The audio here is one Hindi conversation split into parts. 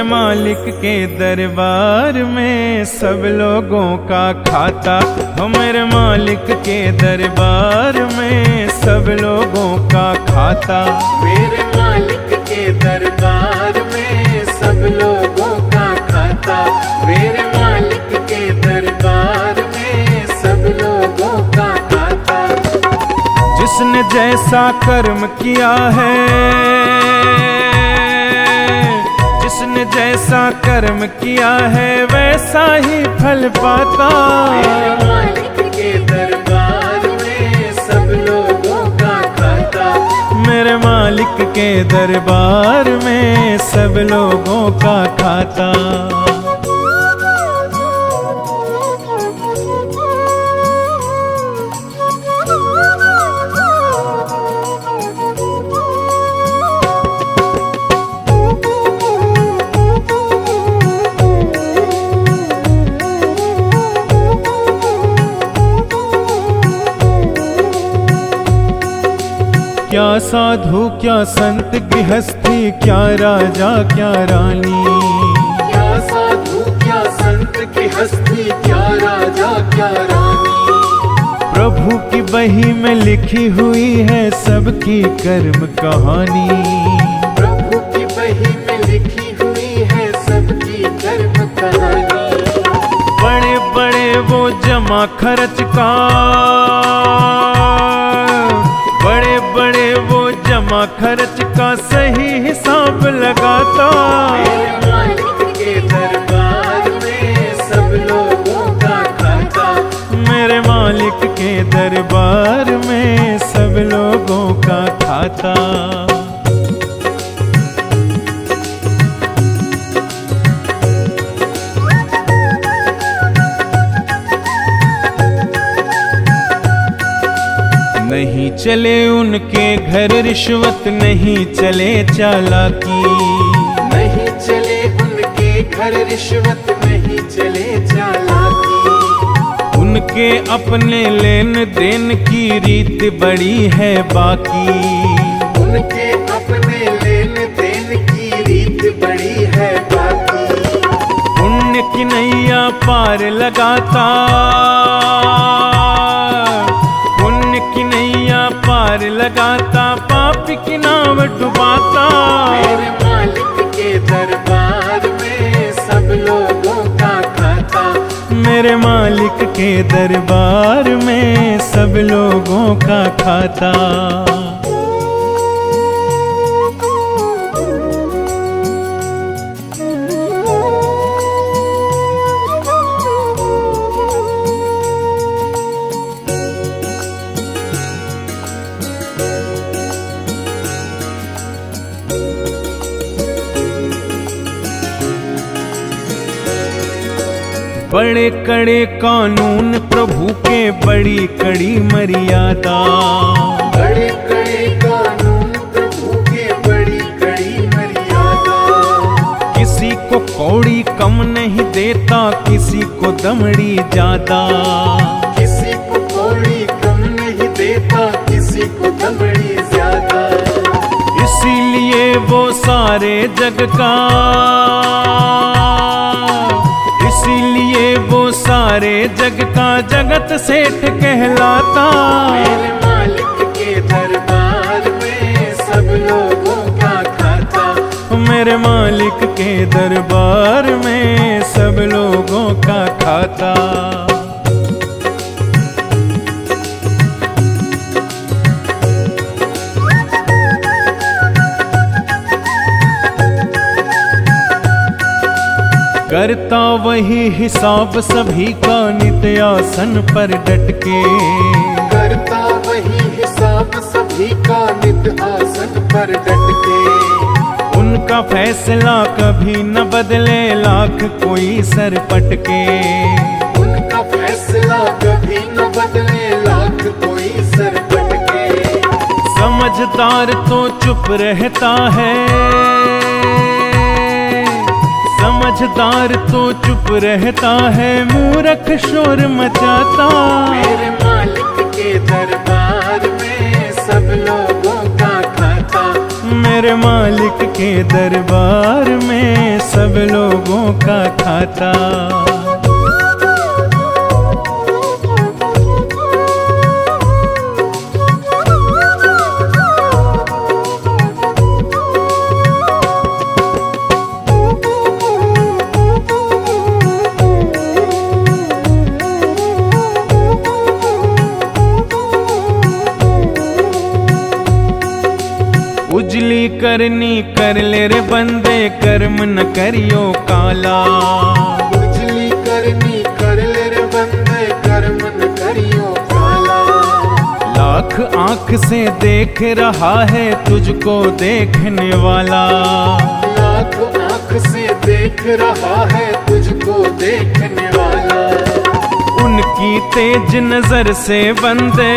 मालिक के दरबार में सब लोगों का खाता। हो मेरे मालिक के दरबार में सब लोगों का खाता। मेरे मालिक के दरबार में सब लोगों का खाता। मेरे मालिक के दरबार में सब लोगों का खाता। जिसने जैसा कर्म किया है, जिसने जैसा कर्म किया है वैसा ही फल पाता। मेरे मालिक के दरबार में सब लोगों का खाता। मेरे मालिक के दरबार में सब लोगों का खाता। क्या साधु क्या संत गृहस्थी, क्या राजा क्या रानी। क्या साधु क्या संत गृहस्थी, क्या राजा क्या रानी। प्रभु की बही में लिखी हुई है सबकी कर्म कहानी। प्रभु की बही में लिखी हुई है सबकी कर्म कहानी। बड़े बड़े वो जमा खर्च का, बड़े बड़े वो जमा खर्च का सही हिसाब लगाता। मेरे मालिक के दरबार में सब लोगों का खाता। मेरे मालिक के दरबार में सब लोगों का खाता। नहीं चले उनके घर रिश्वत, नहीं चले चालाकी। नहीं चले उनके घर रिश्वत, नहीं चले चालाकी। उनके अपने लेन देन की रीत बड़ी है बाकी। उनके अपने लेन देन की रीत बड़ी है बाकी। पुण्य की नैया पार लगाता, पुण्य की नैया पार लगाता, पापी की नाव डुबाता। मेरे मालिक के दरबार में सब लोगों का खाता। मेरे मालिक के दरबार में सब लोगों का खाता। बड़े कड़े कानून प्रभु के, बड़ी कड़ी मर्यादा। बड़े कड़े कानून प्रभु के, बड़ी कड़ी मर्यादा। किसी को कौड़ी कम नहीं देता, किसी को दमड़ी ज्यादा। किसी को कौड़ी कम नहीं देता, किसी को दमड़ी ज्यादा। इसीलिए वो सारे जग का, इसीलिए वो सारे जग का जगत सेठ कहलाता। मेरे मालिक के दरबार में सब लोगों का खाता। मेरे मालिक के दरबार में सब लोगों का खाता। करता वही हिसाब सभी का, नित्य आसन पर डट के। करता वही हिसाब सभी का, नित्य आसन पर डट के। उनका फैसला कभी न बदले, लाख कोई सर पटके। उनका फैसला कभी न बदले, लाख कोई सर पटके। समझदार तो चुप रहता है, समझदार तो चुप रहता है, मूर्ख शोर मचाता। मेरे मालिक के दरबार में सब लोगों का खाता। मेरे मालिक के दरबार में सब लोगों का खाता। उजली करनी कर ले रे बंदे, कर्म न करियो काला। उजली करनी कर ले रे बंदे, कर्म न करियो काला। लाख आंख से देख रहा है तुझको देखने वाला। लाख आंख से देख रहा है तुझको देखने वाला। उनकी तेज नजर से बंदे,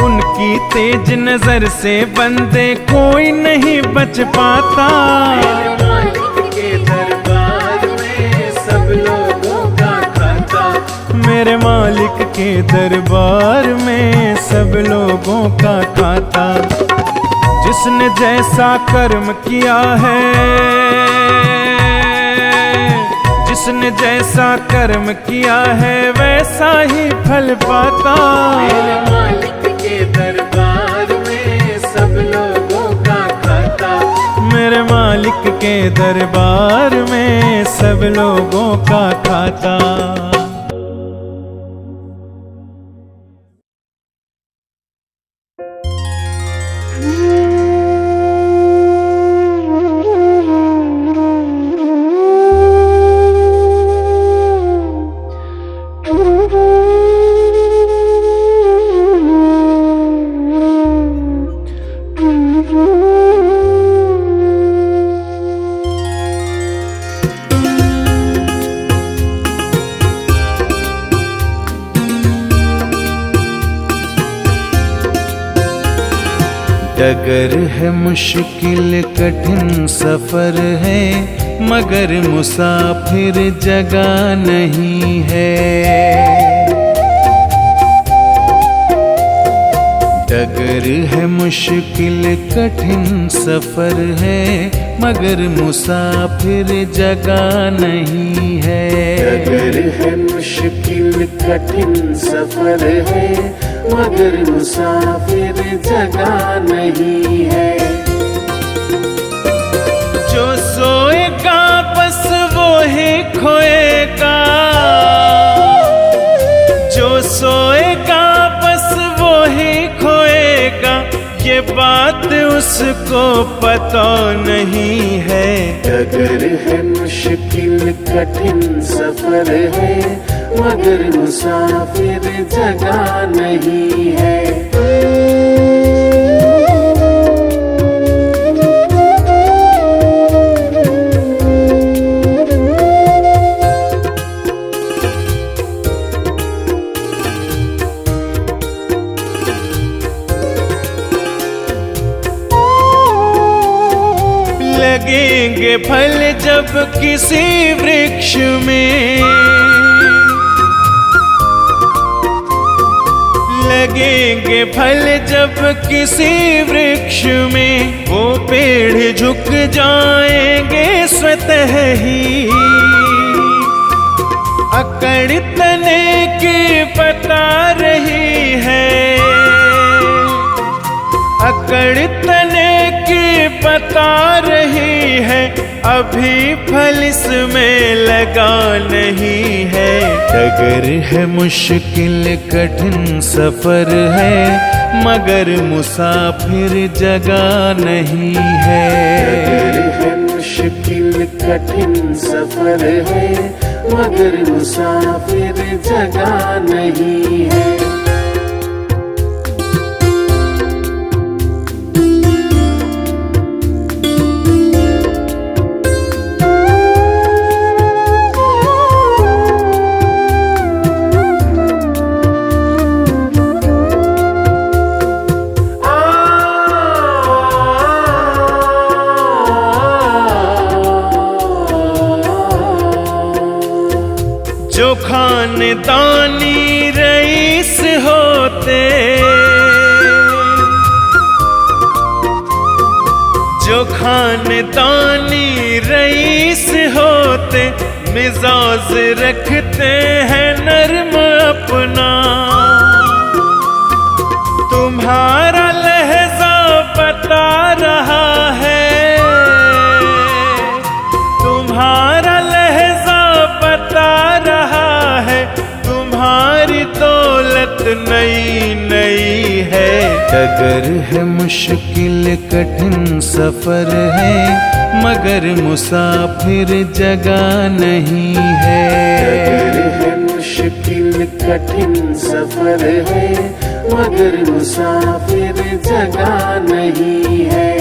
उनकी तेज नजर से बंदे कोई नहीं बच पाता। मेरे मालिक के दरबार में सब लोगों का खाता। मेरे मालिक के दरबार में सब लोगों का खाता। जिसने जैसा कर्म किया है, जिसने जैसा कर्म किया है वैसा ही फल पाता। मेरे मालिक के दरबार में सब लोगों का खाता। मेरे मालिक के दरबार में सब लोगों का खाता। डगर है मुश्किल कठिन सफर है, मगर मुसाफिर जगह नहीं है। डगर है मुश्किल कठिन सफर है, मगर मुसाफिर जगह नहीं है। डगर है मुश्किल कठिन सफर है, मगर मुसाफिर जगह नहीं है। जो सोएगा बस वो ही खोएगा, जो सोएगा बस वो ही खोएगा, ये बात उसको पता नहीं है। डगर है मुश्किल कठिन सफर है, मगर मुसाफिर जगह नहीं है। लगेंगे फल जब किसी वृक्ष में, लगेंगे फल जब किसी वृक्ष में, वो पेड़ झुक जाएंगे स्वतः ही। अकड़ तने की बता रही है, अकड़ तने की बता रही है, अभी फल इसमें लगा नहीं है। डगर है मुश्किल कठिन सफर है, मगर मुसाफिर जगह नहीं है। डगर है मुश्किल कठिन सफर है, मगर मुसाफिर जगह नहीं है। जो खानदानी रईस होते, जो खानदानी रईस होते मिजाज रखते हैं नर्म अपना। तुम्हारा लहजा बता रहा है, तुम्हारा लहजा बता रहा है, तुम्हारी दौलत नई नई है। डगर है मुश्किल कठिन सफर है, मगर मुसाफिर जगह नहीं है। डगर है मुश्किल कठिन सफर है, मगर मुसाफिर जगह नहीं है।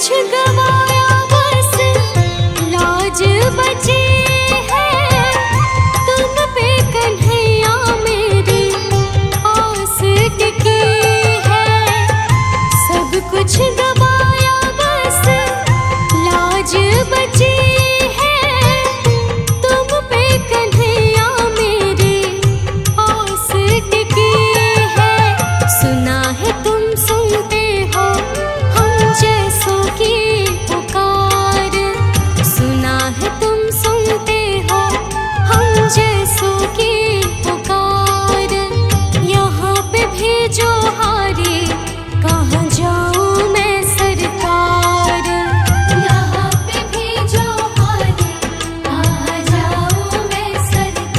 कुछ गवाया बस लाज बची है, तुम पे कन्हैया मेरी आस टिकी है। सब कुछ गवाया बस लाज बची है, तुम पे कन्हैया मेरी आस टिकी है। सुना है तुम सुनते हो हम जैसों की पुकार, सुना है तुम सुनते हो हम जैसों की पुकार। यहाँ पे भेजो हारी कहाँ जाऊँ मैं सरकार, यहाँ पे भेजो हारी कहाँ जाऊँ मैं सरकार।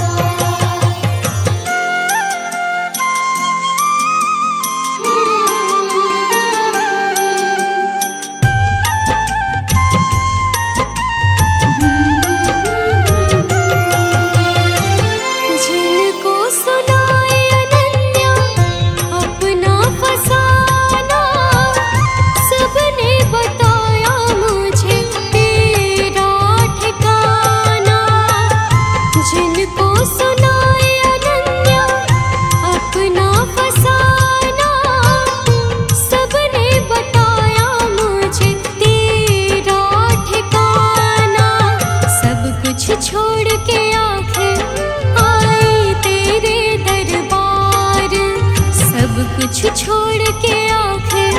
जिनको सुनाए अनन्या अपना फसाना, सबने बताया मुझे तेरा ठिकाना। जिनको सुनाए अनन्या अपना फसाना, सबने बताया मुझे तेरा ठिकाना। सब कुछ छोड़ के आखिर आई तेरे दरबार, सब कुछ छोड़ के आखिर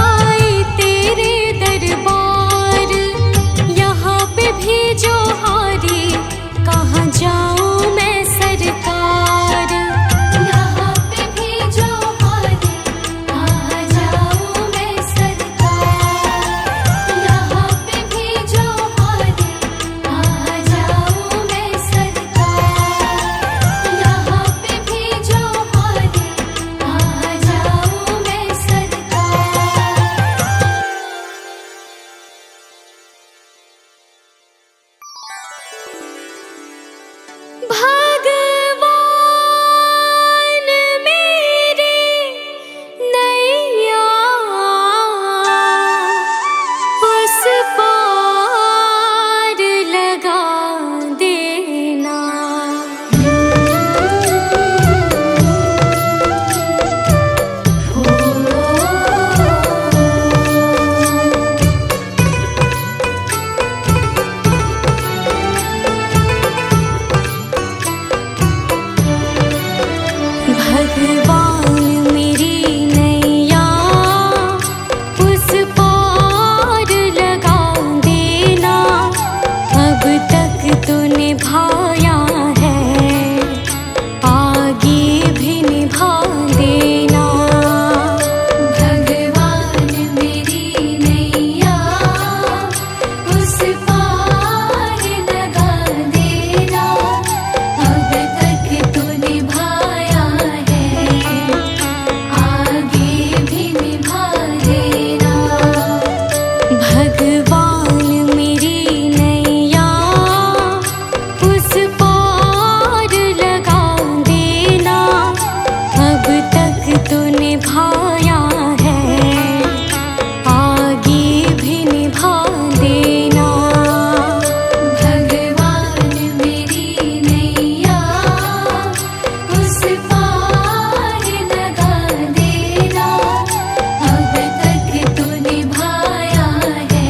आई तेरे दरबार। यहाँ पे भेजो हारी कहाँ जाऊँ मैं सरकार, यहाँ पे भेजो हारी कहाँ जाऊँ मैं सरकार, यहाँ पे भेजो हारी कहाँ जाऊँ मैं सरकार, यहाँ पे भेजो हारी कहाँ जाऊँ मैं सरकार। भगवान मेरी नैया उस पार लगा देना। भगवान मेरी नैया उस पार लगा देना। अब तक तो निभाया है, आगे भी निभा देना। भगवान मेरी नैया उस पार लगा देना। अब तक तो निभाया है, आगे भी निभा देना। भगवान मेरी नैया उस पार लगा देना। अब तक तो निभाया है, आगे भी निभा देना। भगवान मेरी नैया उस पार लगा देना। अब तक तो निभाया है,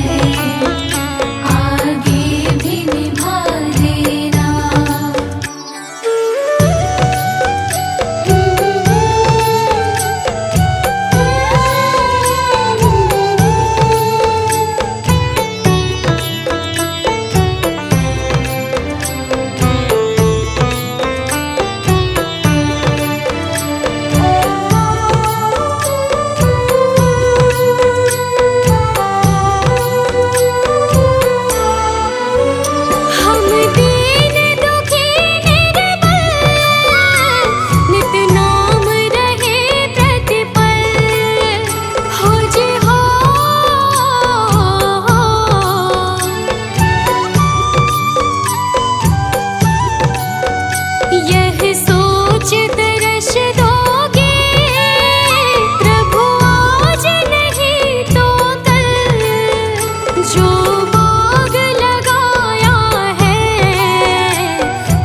जो बाग लगाया है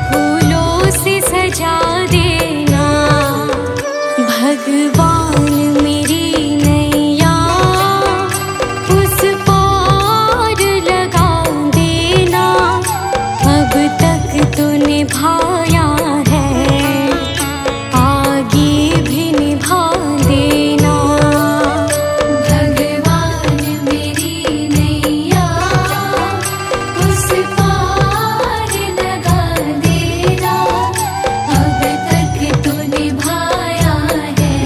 फूलों से सजा देना। भगवान मेरी नैया उस पार लगा देना। अब तक तो निभाया है आगे भी निभा देना। भगवान मेरी नैया उस पार लगा देना। अब तक तो निभाया है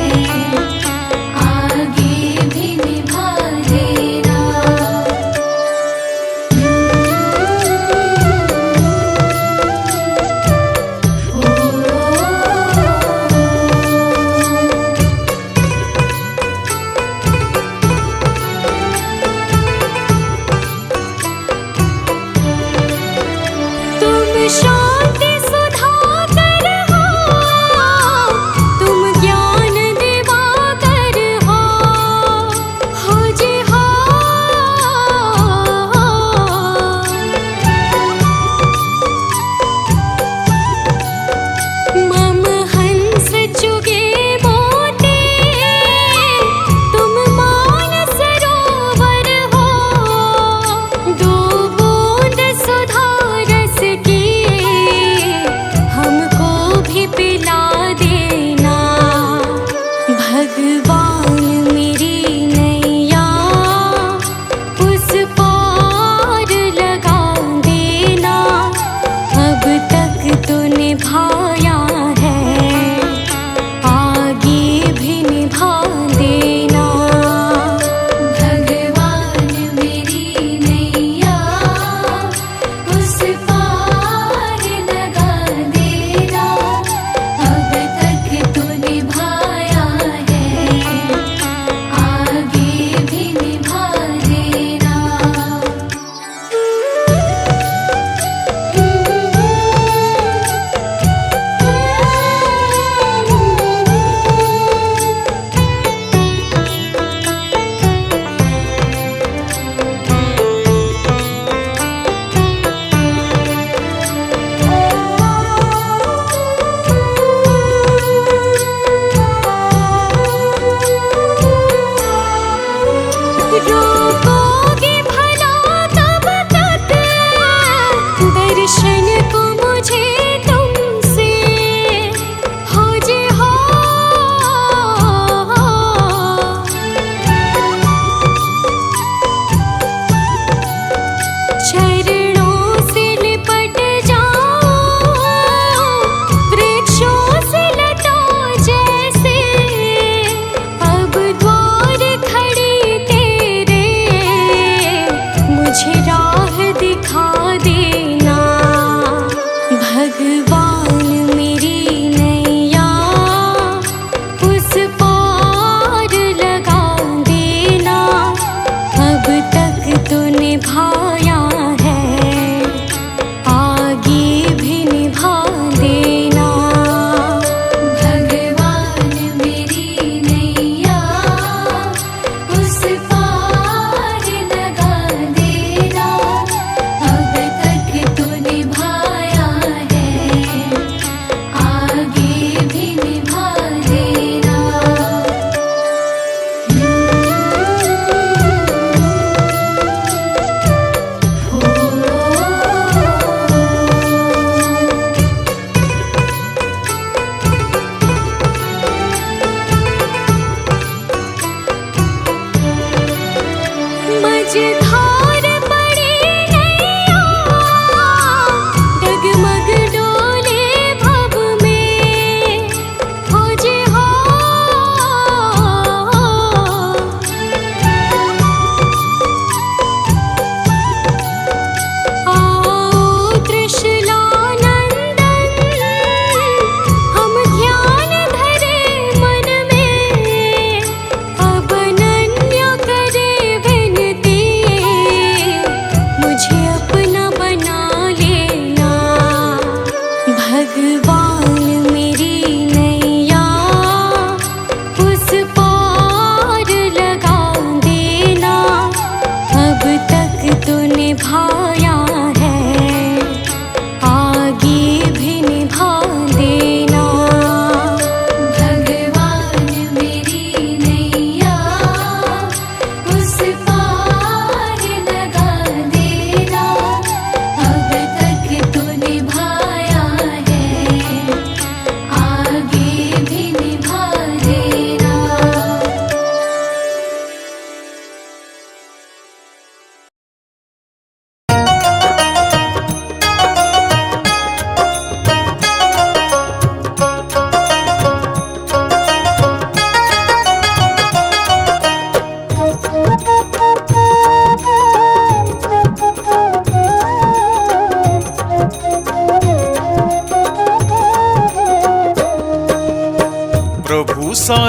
आगे भी निभा देना। तुम शांति सुधाकर हो, तुम ज्ञान दिवाकर हो जी हो। मम हंस चुगे मोटे, तुम मान सरोवर हो। दो बूंद सुधा रस की हमको भी पिला देना। भगवान मेरी नैया उस पार लगा देना। अब तक तो निभाया है आगे भी निभा देना। भगवान मेरी नैया उस पार लगा देना। अब तक तो निभाया है आगे भी निभा देना। रोकोगे भला तब तक दर्शन को मुझे तुमसे हो जी हो। चरणों से लिपट जाओ वृक्षों से लताओं जैसे। अब द्वार खड़ी तेरे मुझे राह दिखा देना। भगवान मेरी नैया उस पार लगा देना। अब तक तो निभाया है आगे भी निभा देना। भगवान मेरी नैया उस पार लगा देना। अब तक तो निभाया है आगे भी निभा देना। मझधार पड़ी नैया डगमग डोले भव में हो जी हो। आओ त्रिशूलानंदन हम ध्यान धरे मन में। अब अनन्य करे विनती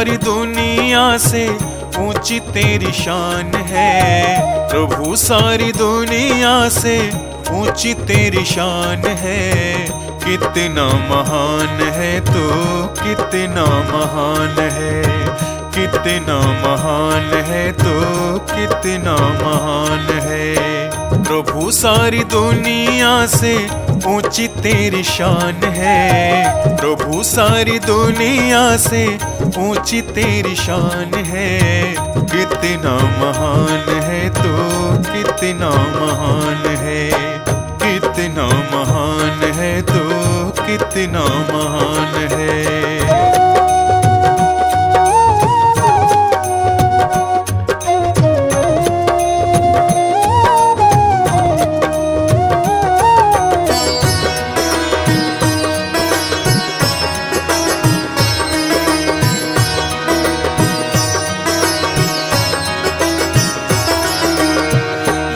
सारी दुनिया से ऊंची तेरी शान है। प्रभु सारी दुनिया से ऊंची तेरी शान है। कितना महान है तू, कितना महान है, कितना महान है तू, कितना महान है। प्रभु सारी दुनिया से ऊंची तेरी शान है। प्रभु सारी दुनिया से ऊंची तेरी शान है। कितना महान है तू, कितना महान है, कितना महान है तू, कितना महान है।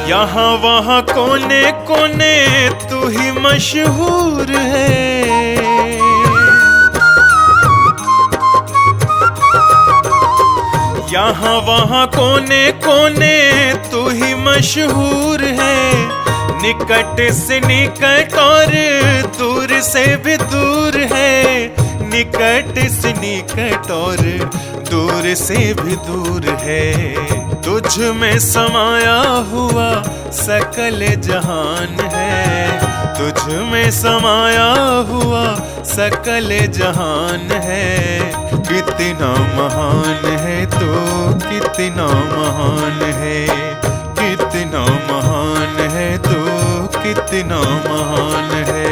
यहाँ वहाँ कोने कोने तू ही मशहूर है। यहाँ वहाँ कोने कोने तू ही मशहूर है। निकट से निकट और दूर से भी दूर है। निकट से निकट और दूर से भी दूर है। तुझ में समाया हुआ सकल जहान है। तुझ में समाया हुआ सकल जहान है। कितना महान है तू, कितना महान है, कितना महान है तू, कितना महान है।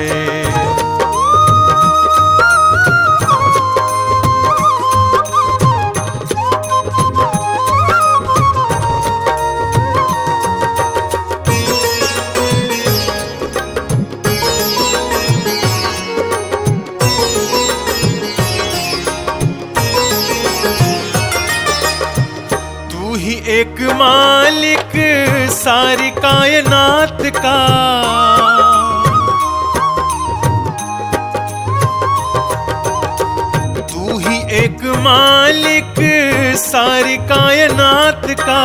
एक मालिक सारी कायनात का। तू ही एक मालिक सारी कायनात का।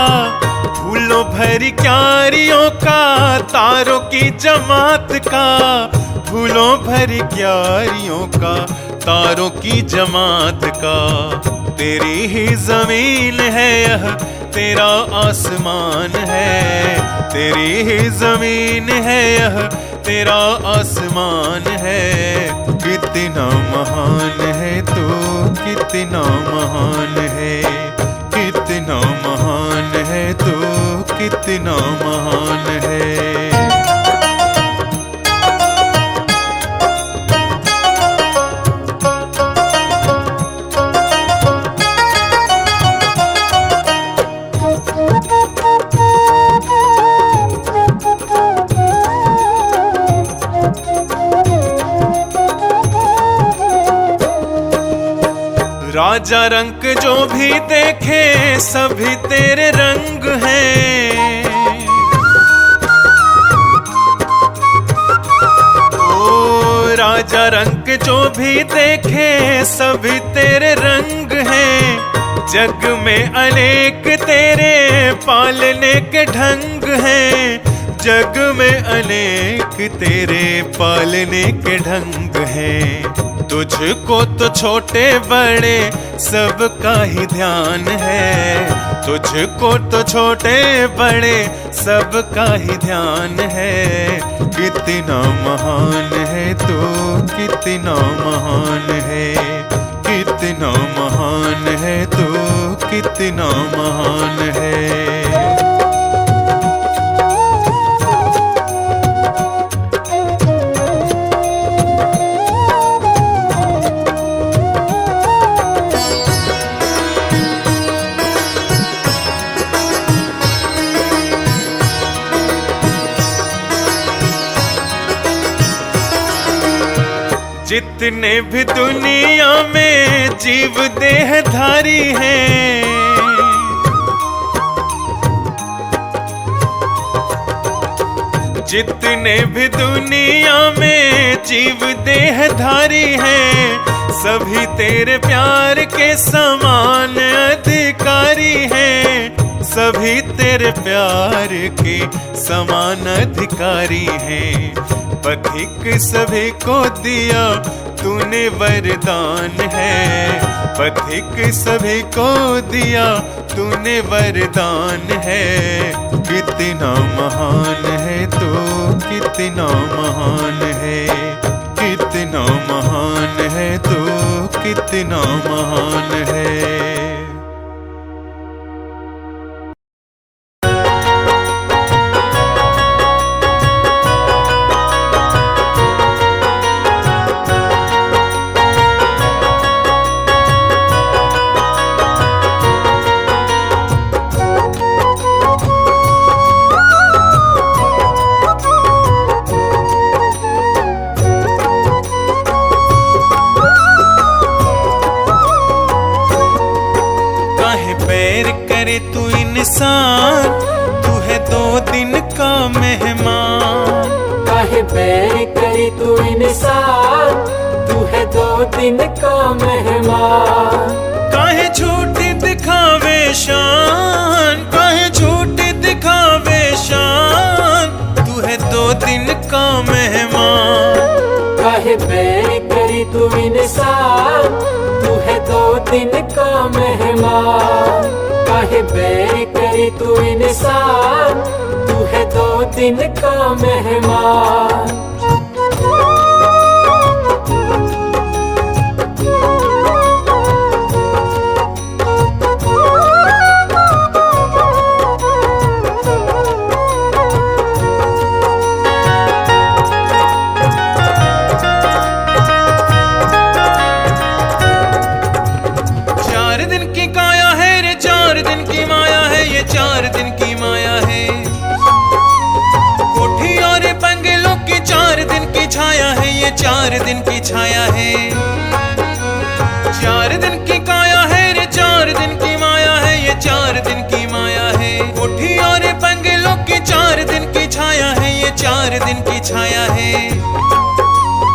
फूलों भरी क्यारियों का, तारों की जमात का। फूलों भरी क्यारियों का, तारों की जमात का। तेरी ही जमीन है यह, तेरा आसमान है। तेरी ही जमीन है यह, तेरा आसमान है। कितना महान है तू, कितना महान है, कितना महान है तू, कितना महान है। राजा रंग जो भी देखे सभी तेरे रंग हैं। ओ राजा रंग जो भी देखे सभी तेरे रंग हैं। जग में अनेक तेरे पालने के ढंग हैं। जग में अनेक तेरे पालने के ढंग हैं। तुझको तो छोटे बड़े सबका ही ध्यान है। तुझको तो छोटे बड़े सबका ही ध्यान है। कितना महान है तू, कितना महान है, कितना महान है तू, कितना महान है। जितने भी दुनिया में जीव देहधारी हैं। जितने भी दुनिया में जीव देहधारी हैं। सभी तेरे प्यार के समान अधिकारी हैं, सभी तेरे प्यार के समान अधिकारी हैं। पथिक सभी को दिया तूने वरदान है, पथिक सभी को दिया तूने वरदान है। कितना महान है तू, कितना महान है, कितना महान है तू, कितना महान है। करे तू इंसान, तू है 2 दिन का मेहमान। काहे बैर करे तू इंसान, तू है 2 दिन का मेहमान। काहे झूठी दिखावे शान, काहे झूठी दिखावे शान, तू है 2 दिन का मेहमान। काहे बैर करे तू इंसान, तू है 2 दिन का मेहमान। काहे बैर करे तू इंसान, तू है 2 दिन का मेहमान। छाया है ये 4 दिन की छाया है, 4 दिन की काया है रे, 4 दिन की माया है ये, 4 दिन की माया है। कोठी और बंगलों की 4 दिन की छाया है ये, 4 दिन की छाया है।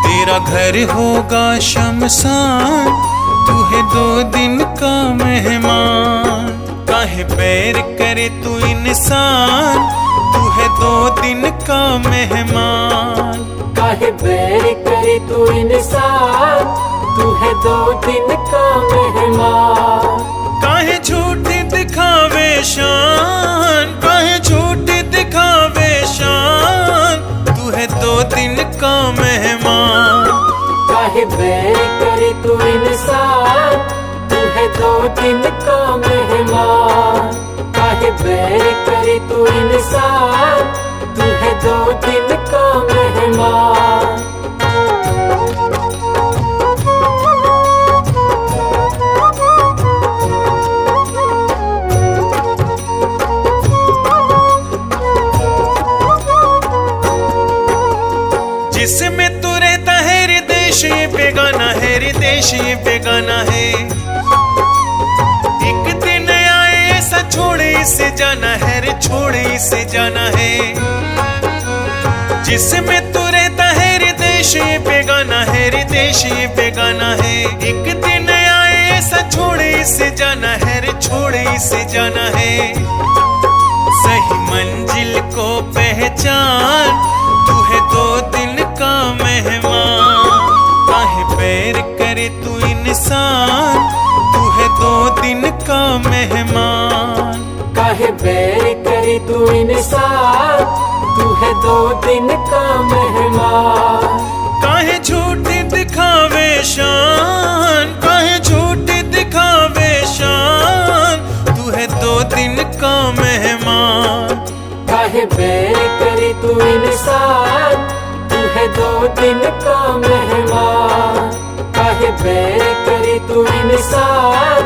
तेरा घर होगा शमशान, तू है 2 दिन का मेहमान। काहे बैर करे तू इंसान, तू है 2 दिन का मेहमान। काहे बैर करे तू इंसान, तू है 2 दिन का मेहमान। काहे झूठी दिखावे शान, काहे झूठी दिखावे शान, तू है 2 दिन का मेहमान। काहे बैर करे तू इंसान, तू है 2 दिन का मेहमान। काहे बैर करे तू इंसान, तू है 2 दिन का मेहमान। जिसमें तू रहता है रे देश ये बेगाना है रे, देश ये बेगाना है। एक दिन आए ऐसा छोड़े इसे जाना है रे, छोड़े इसे जाना है। जिसमें तू रहता है रे देश ये बेगाना है रे, देश ये बेगाना है। एक दिन आए ऐसा छोड़े इसे जाना है रे, छोड़े इसे जाना है। सही मंजिल को पहचान, तू है 2 दिन का मेहमान। काहे बैर करे तू इंसान, तू है 2 दिन का मेहमान। काहे बैर करे तू इंसान, तू है 2 दिन का मेहमान। काहे झूठी दिखावे शान, काहे झूठी दिखावे शान, तू है 2 दिन का मेहमान। काहे बैर करे तू इंसान, तू है 2 दिन का मेहमान। काहे बैर करे तू इंसान,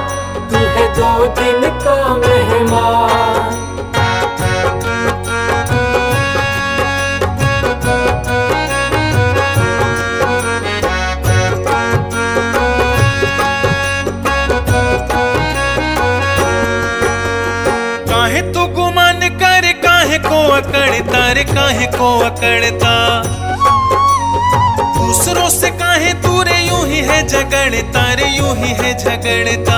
तू है 2 दिन का मेहमान। काहे तू गुमान कर, काहे को अकड़ता रे, काहे को अकड़ता। तू दूसरों से काहे दूर यूं ही है झगड़ता रे, यूं ही है झगड़ता।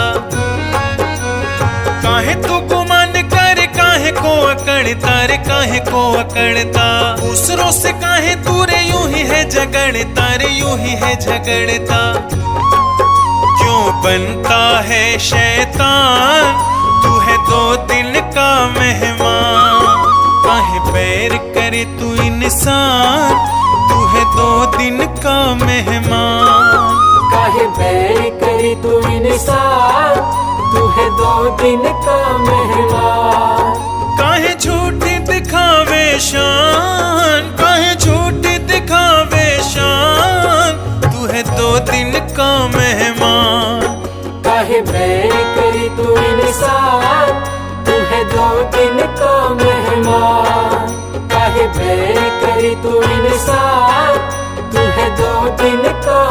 काहे तू गुमान कर, काहे को अकड़ता रे, काहे को अकड़ता। दूसरों से काहे दूर यूं ही है झगड़ता रे, यूं ही है झगड़ता। क्यों बनता है शैतान, तू है 2 दिन का मेहमान। काहे बैर करे तू इंसान, तू है 2 दिन का मेहमान। काहे बैर करी तू इंसान, तू है 2 दिन का मेहमान। काहे झूठी दिखावे शान, काहे झूठी दिखावे शान, तू है 2 दिन का मेहमान। काहे बैर करी तू इंसान, तू है 2 दिन का मेहमान। काहे बैर करी तू इंसान, तू है 2 दिन का